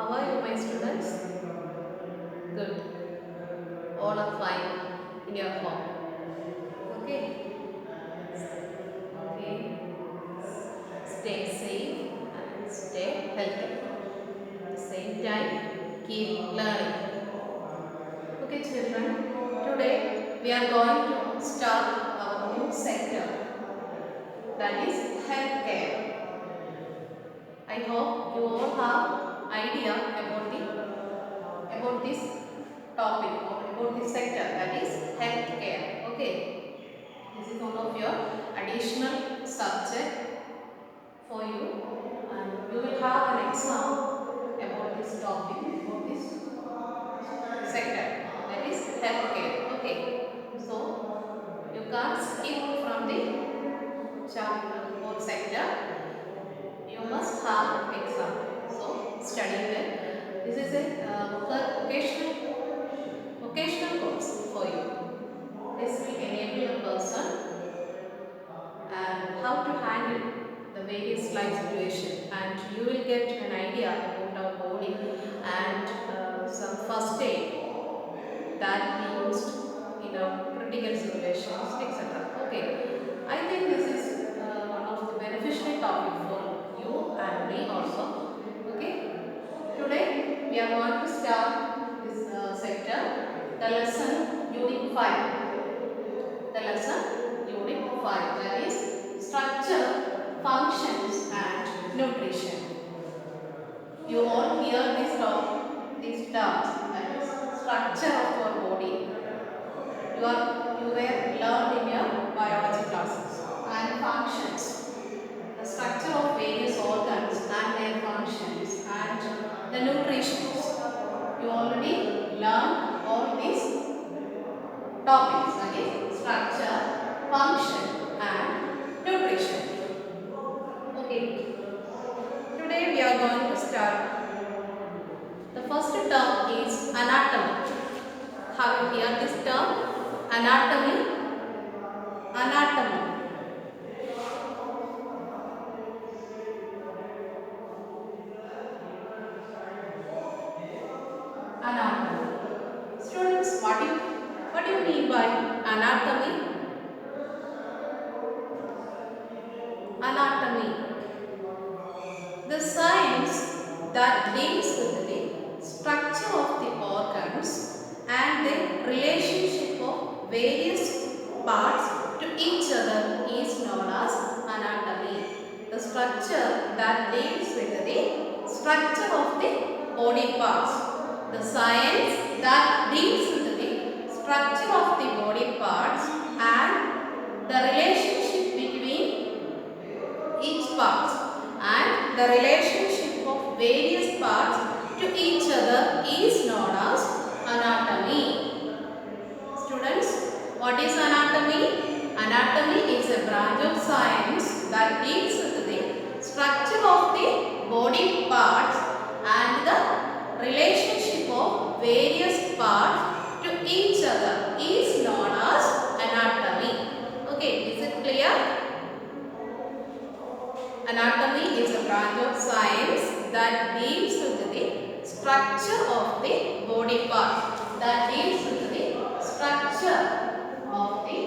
How are you, my students? Good. All are fine in your home. Okay. Okay. Stay safe and stay healthy. At the same time, keep learning. Okay, children. Today we are going to start our new sector, that is healthcare. I hope you all have idea about this topic or about this sector, that is healthcare. Okay. This is one of your additional subject for you, and you will have an exam about this topic, about this sector, that is healthcare. Okay. So you can't skip from the chapter or sector. You must have exam. So study well. This is a vocational course for you. This will enable a person and how to handle the various life situations, and you will get an idea about our body and some first aid that we used in our critical situations, etc. Okay, I think this is one of the beneficial topic for you and me also. Okay, today we are going to start this sector, the lesson unit 5. The lesson unit 5, that is structure, functions and nutrition. You all hear these terms, that is structure of your body. You were learned in your biology classes. And functions, the structure of various organs and their functions, and the nutrition. You already learned all these topics, that is structure, function and nutrition. Okay, today we are going to start. The first term is anatomy. Have you heard this term? Anatomy. Anatomy. Anatomy. Students, what do you mean by anatomy? Anatomy, the science that deals with the structure of the organs and the relationship of various parts to each other is known as anatomy. The structure that deals with the structure of the body parts. The science that deals with the structure of the body parts and the relationship between each part and the relationship of various parts to each other is known as anatomy. Students, what is anatomy? Anatomy is a branch of science that deals with the structure of the body parts and the relationship of various parts to each other is known as anatomy. Okay, is it clear? Anatomy is a branch of science that deals with the structure of the body part. That deals with the structure of the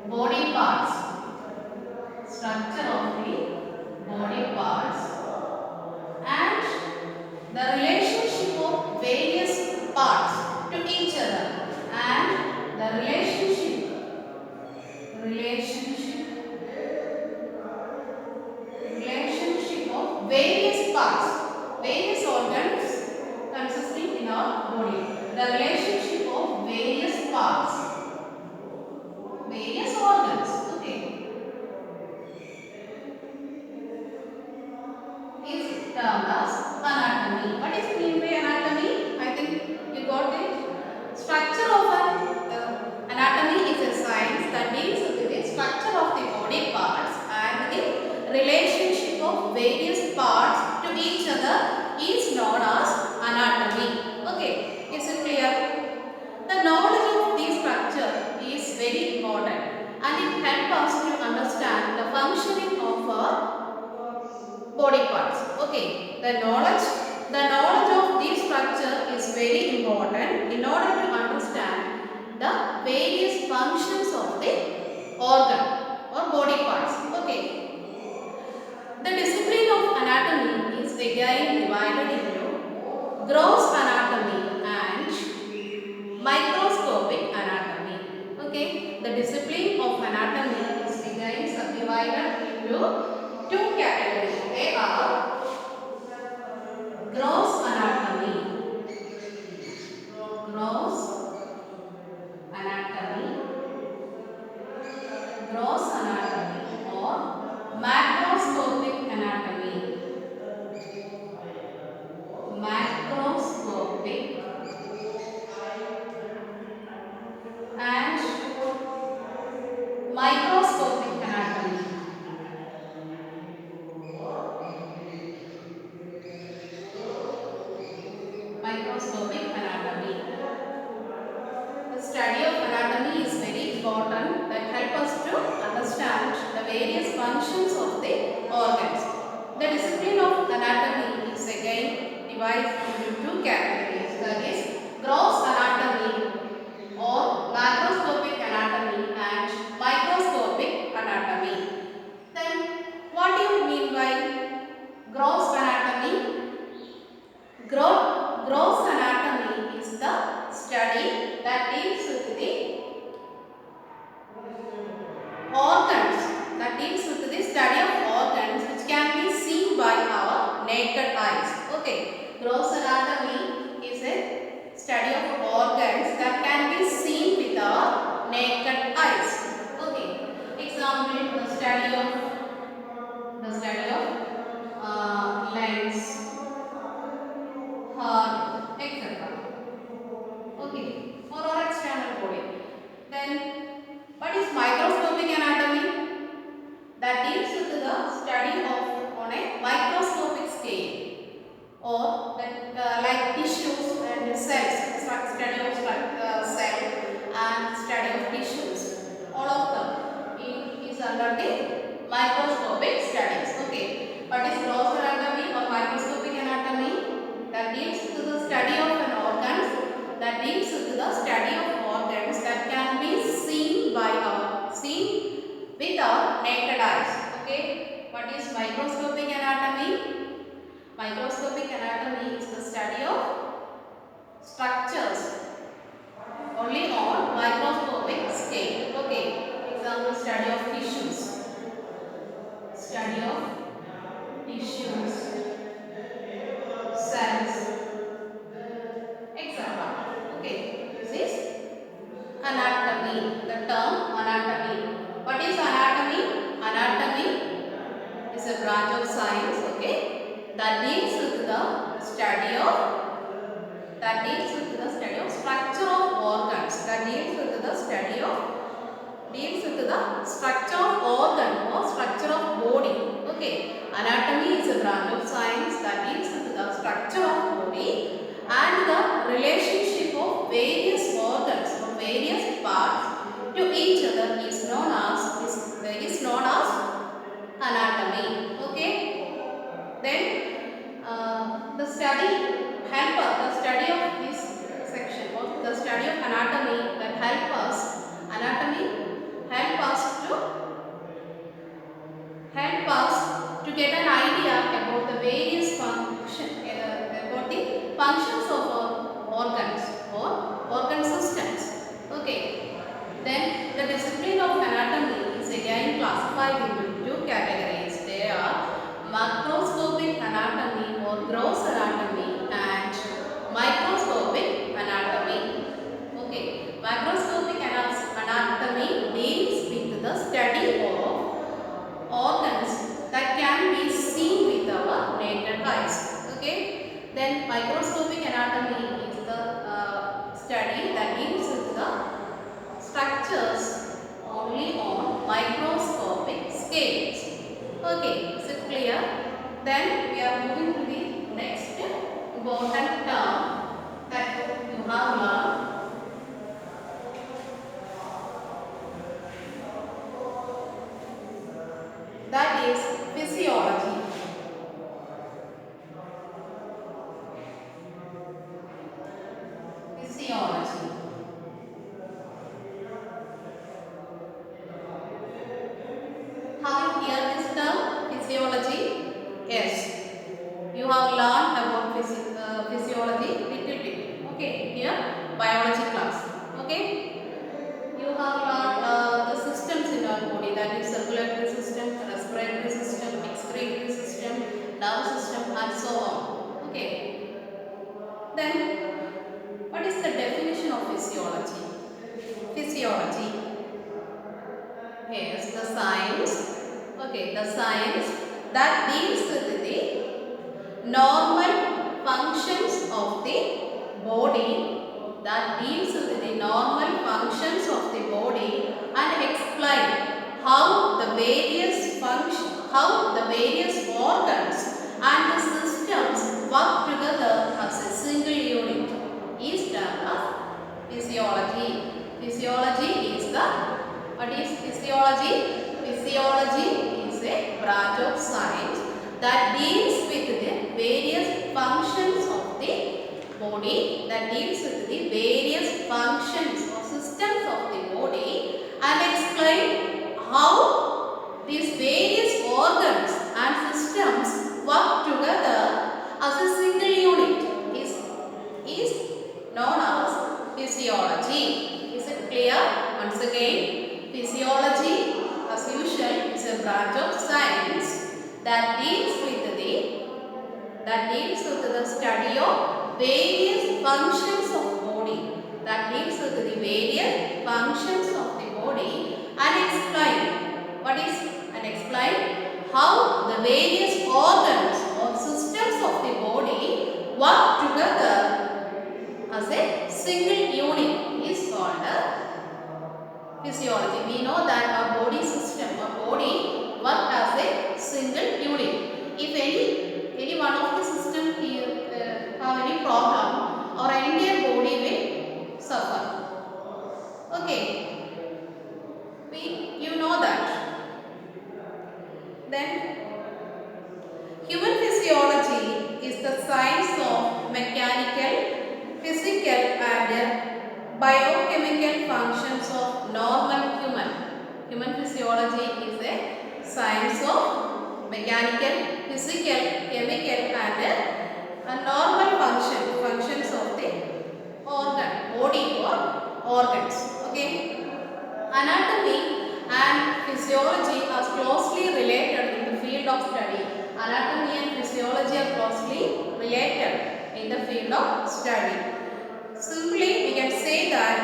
body parts. Structure of the body parts and the relationship of various parts to each other and the relationship of various parts, various organs consisting in our body. The relationship of various parts, various organs, okay, is termed as anatomy. What is mean by anatomy? I think you got it. Structure of anatomy is a science that deals with the structure of the body parts and the relationship of various parts to each other is known as anatomy. Okay, is it clear? The knowledge of this structure is very important and it helps us to understand the functioning of our body parts. Okay, the knowledge of this structure is very important in order to understand the various functions of the organ or body parts. Okay, the discipline of anatomy is again divided into gross anatomy and microscopic anatomy. Okay, the discipline of anatomy is again subdivided into two categories. They are gross anatomy, gross anatomy, gross anatomy or macroscopic anatomy, macroscopic and microscopic anatomy. Microscopic anatomy. The study of anatomy is very important that help us to understand the various functions of the organs. The discipline of anatomy is again divided into two categories, that is gross anatomy or macroscopic anatomy and microscopic anatomy. Then what do you mean by gross anatomy? Gross anatomy is the study that deals with the organs, that deals with the study of organs which can be seen by our naked eyes. Okay, gross anatomy is a study of organs that can be seen with our naked eyes. Okay, example, the study of lens, heart, etc. Okay, for our external body. Then, what is microscopic anatomy? That deals with the study of on a microscopic scale, or that like tissues and cells, study of cell and study of tissues. All of them is under the microscopic studies. Okay, what is gross anatomy or microscopic anatomy? That deals with the study of an organs. That deals with the study of organs that can be seen by our with our naked eyes. Okay, what is microscopic anatomy? Microscopic anatomy is the study of structures only on microscopic scale. Okay, example, study of tissues, study of tissues, cells, etc. Okay, this is anatomy, the term anatomy. What is anatomy? Anatomy is a branch of science, okay, that deals with the study of structure of organs, that deals with the study of structure of organ or structure of body. Okay, anatomy is a branch of science that deals with the structure of body and the relationship of various organs or various parts to each other is known as anatomy. Okay, then the study of this section or the study of anatomy that help us to get an idea about the various about the functions of our organs or organ systems. Okay, then the discipline of anatomy is again classified into two categories. They are macroscopic anatomy or gross anatomy and microscopic anatomy. Okay, macroscopic anatomy deals with the study of organs that can be seen with our naked eyes. Okay, then microscopic anatomy is the study that deals with the structures only on microscopic scales. Okay, is it clear? Then we are moving to the next important term that you have learned, that is physiology. circulatory system, respiratory system, excretory system, nerve system, and so on. Okay. Then, what is the definition of physiology? Physiology is the science. Okay, the science that deals with the normal functions of the body, that deals with the normal functions of the body and explain how the various how the various organs and the systems work together as a single unit is termed as physiology. Physiology is the, what is physiology? Physiology is a branch of science that deals with the various functions of the body, that deals with the various functions or systems of the body and explain how these various organs and systems work together as a single unit is known as physiology. Is it clear? Once again, physiology as usual is a branch of science that deals with the study of various functions of body, that deals with the various functions of the body and explain how the various organs or systems of the body work together as a single unit is called physiology. We know that our body system, our body work as a single unit. If any one of the system have any problem, our entire body will suffer. Okay, you know that. Then human physiology is the science of mechanical, physical and biochemical functions of normal human. Human physiology is a science of mechanical, physical, chemical and normal functions of the body or organs. Okay. Anatomy and physiology are closely related in the field of study. Anatomy and physiology are closely related in the field of study. Simply, we can say that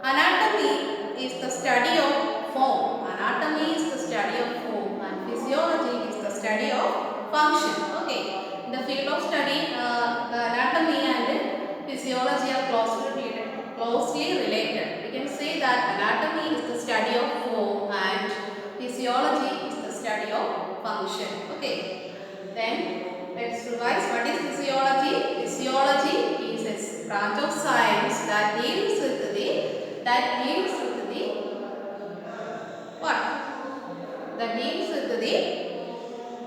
anatomy is the study of form. Anatomy is the study of form and physiology is the study of function. Okay. In the field of study, the anatomy and physiology are closely related. We can say that anatomy is the study of form and physiology is the study of function. Okay. Then let's revise. What is physiology? Physiology is a branch of science that deals with the what? That deals with the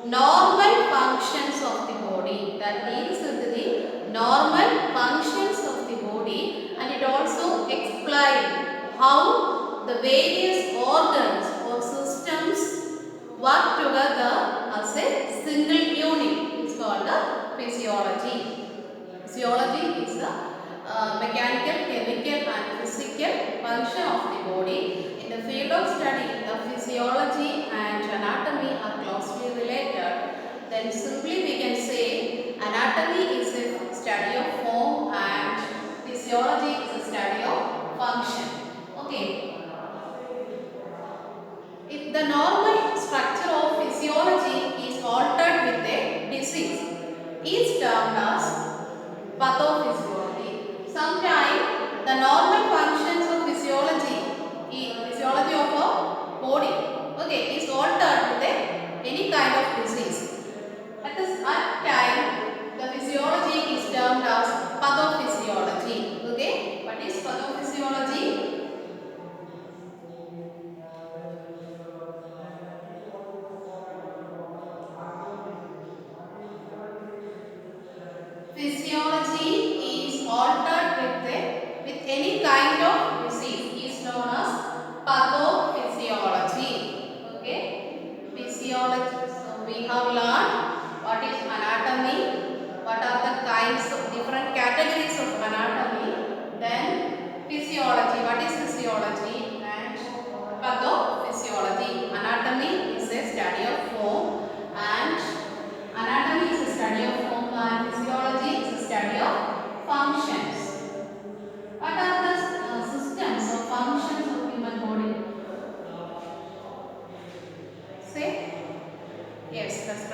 normal functions of the body. That deals with the normal functions of the body, and it also explains how the various organs or systems work together as a single unit. It's called the physiology. Physiology is the mechanical, chemical and physical function of the body. In the field of study, the physiology and anatomy are closely related. Then simply we can say anatomy is a study of form and physiology is a study of function. Okay. If the normal structure of physiology is altered with a disease, is termed as pathophysiology. Sometimes the normal functions of physiology of a body, okay, is altered with any kind of disease. At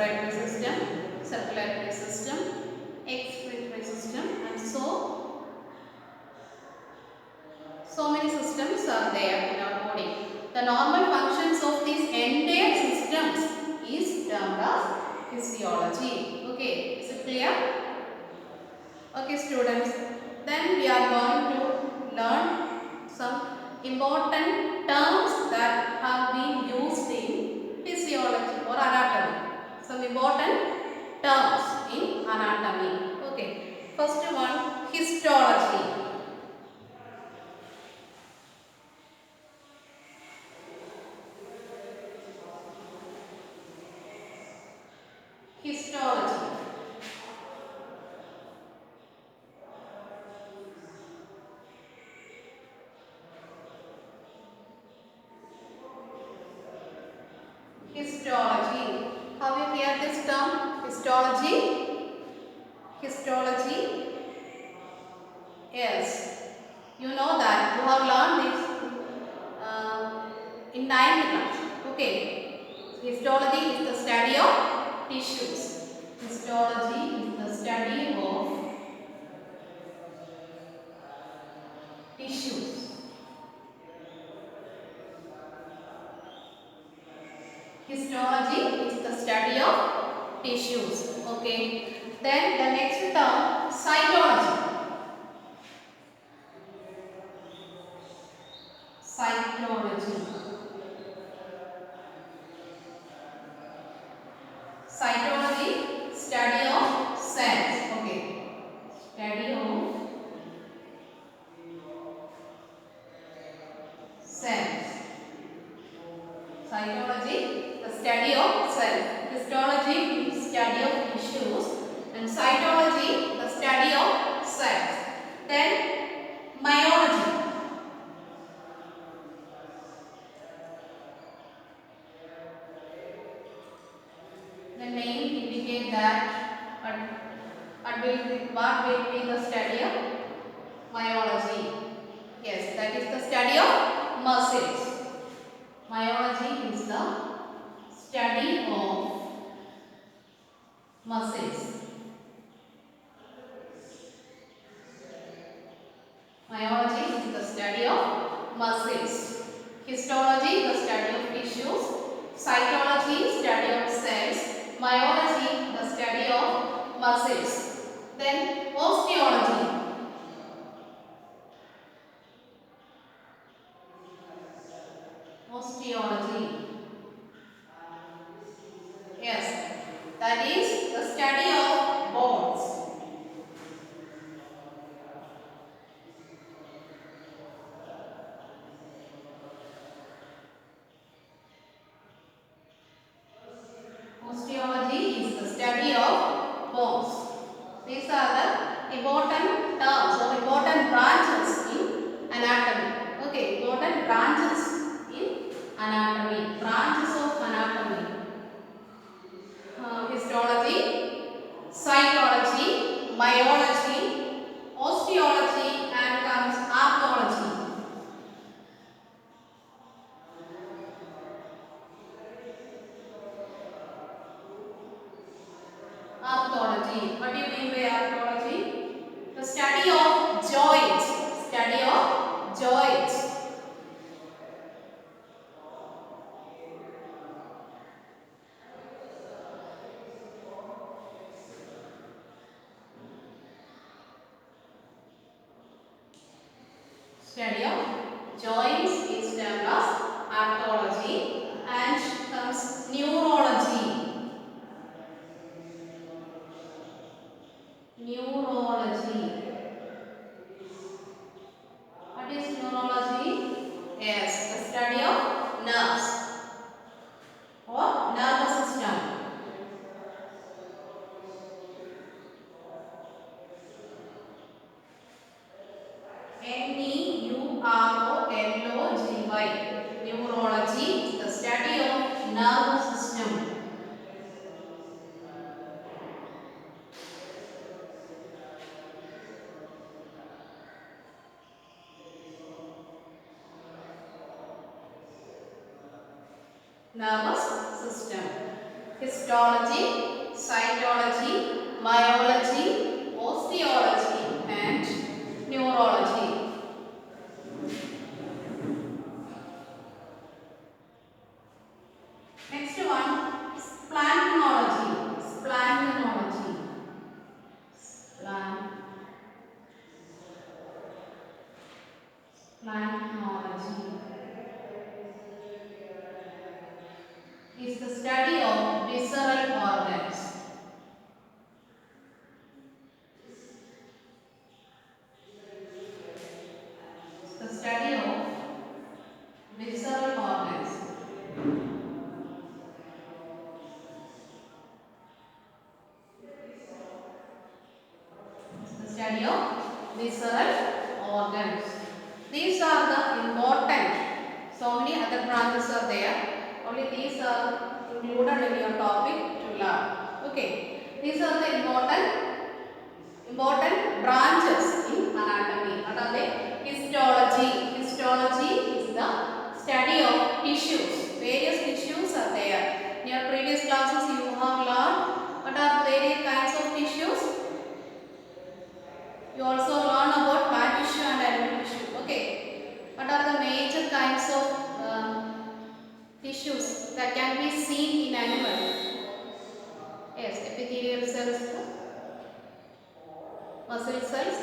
respiratory system, circulatory system, excretory system, and so many systems are there in our body. The normal functions of these entire systems is termed as physiology. Okay, is it clear? Okay, students. Then we are going to learn some important terms that have been used in physiology or anatomy. Some important terms in anatomy. Okay. First one, histology. Histology. Histology. Have you heard this term? Histology. Histology. Yes. You know that you have learned this in 9th class. Okay. Histology is the study of tissues. Histology is the study of tissues. Histology is the study of tissues. Okay. Then the next term, cytology. Cytology. Cytology, study of cells. Okay. Study of cells. Cytology, the study of cells. Histology, the study of tissues. And cytology, the study of cells. Then myology. The name indicates that what will be the study of myology. Yes, that is the study of muscles. Myology is the study of muscles. Myology is the study of muscles. Histology, the study of tissues. Cytology, study of cells. Myology, the study of muscles. Then osteology. Osteology. Yes, that is the study of bones. Osteology is the study of bones. These are the important terms or important branches in anatomy. Okay, important branches in anatomy. Branches of anatomy. Histology, cytology, myology, osteology, and comes archaeology. Archaeology. What do you mean by archaeology? The study of joints. Study of joints. Study of joints is termed as archaeology, and comes neurology. Neurology. What is neurology? Yes, the study of nerves or nervous system. Neurology. Neurology is the study of nervous system. Nervous system. histology, cytology, myology, osteology and neurology. Next one, splantology. Splantology. Splantology is the study of visceral organs. The study of visceral organs. The study of visceral organs. These are the important. So many other branches are there. Only these are included in your topic to learn. Okay. These are the important branches in anatomy. What are they? Histology. Histology is the study of tissues. Various tissues are there. In your previous classes you have learned what are various kinds of tissues. You also learn about plant tissue and animal tissue. Okay. What are the major kinds of tissues that can be seen in animal? Yes, epithelial cells, muscle cells,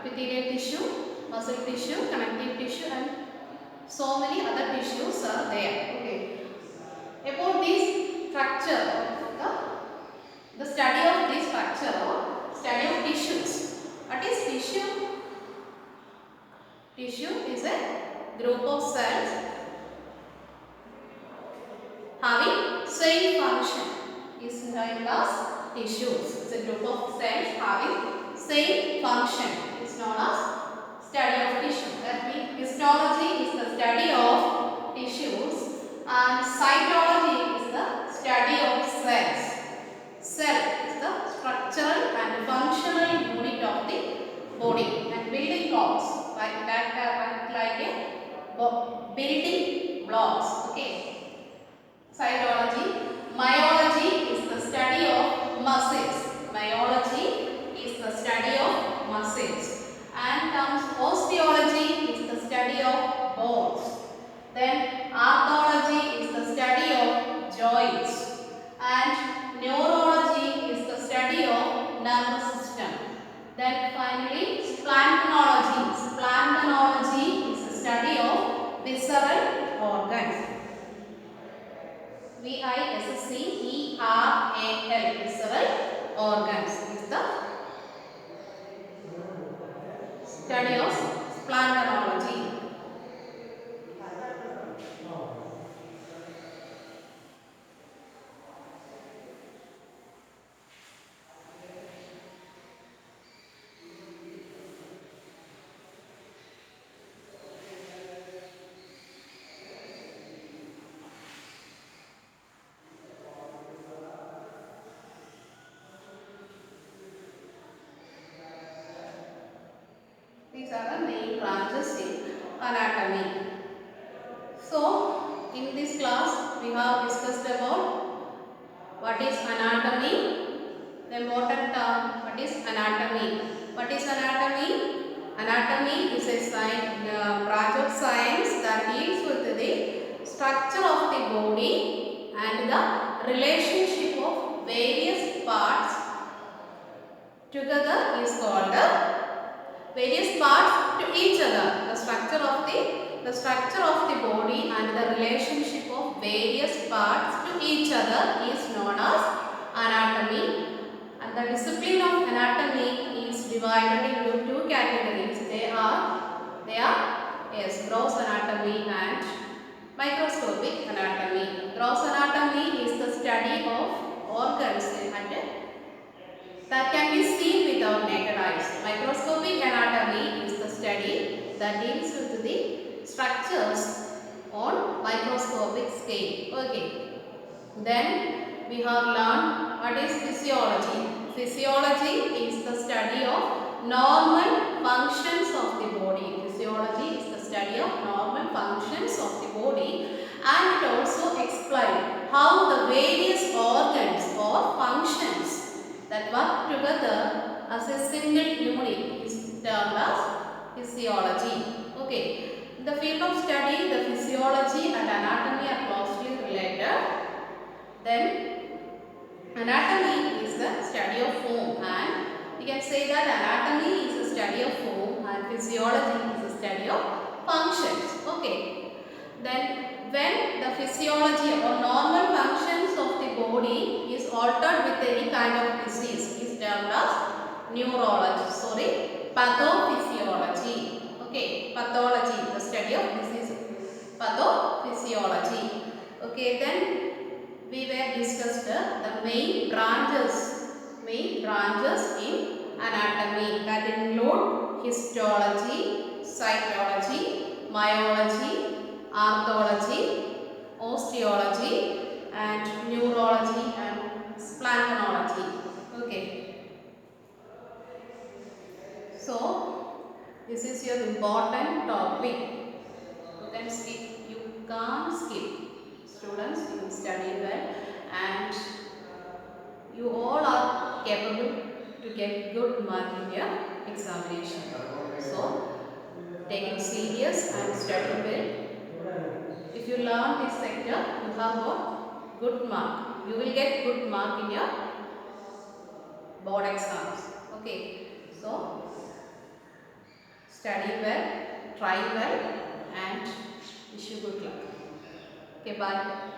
epithelial tissue, muscle tissue, connective tissue and so many other tissues are there. Okay. About this structure, the study of this structure or study of tissues. What is tissue? Tissue is a group of cells having same function. Is known as tissues. It's a group of cells having same function. It's known as study of tissue. That means histology is the study of tissues and cytology is the study of cells. Cell is the structural and functional unit of the body and building blocks like that act like a building blocks. Okay. Cytology. Myology is the study of muscles. Myology is the study of muscles. And comes osteology is the study of bones. Then arthology is the study of joints. And neurology is the study of nervous system. Then finally splantology. Splantology is the study of visceral organs. VISCERAL, visceral organs is the study of splantology. These are the main branches in anatomy. So, in this class we have discussed about what is anatomy, the important term, what is anatomy. What is anatomy? Anatomy is a branch of science that deals with the structure of the body and the relationship of various parts together is called various parts to each other. The structure of the body and the relationship of various parts to each other is known as anatomy. And the discipline of anatomy is divided into two categories. They are yes, gross anatomy and microscopic anatomy. Gross anatomy is the study of organs that can be seen with our naked eyes. Microscopic anatomy is the study that deals with the structures on microscopic scale. Okay. Then we have learned what is physiology. Physiology is the study of normal functions of the body. Physiology is the study of normal functions of the body and it also explains how the various organs or functions that work together as a single unit is termed as physiology. Okay. In the field of study, the physiology and anatomy are closely related. Then anatomy is the study of form, and we can say that anatomy is a study of form and physiology is a study of functions. Okay. Then when the physiology or normal functions of the body is altered with any kind of disease is termed as pathophysiology. Okay, pathology, the study of disease, pathophysiology. Okay, then we were discussed the main branches in anatomy that include histology, cytology, myology, arthology, osteology, and neurology and splanchnology. Okay, so this is your important topic. You can skip, you can't skip. Students, you will study well and you all are capable to get good mark in your examination. So, take it serious and study well. If you learn this sector, you have got good mark. You will get good mark in your board exams. Okay. So, study well, try well and wish you good luck. Okay, bye.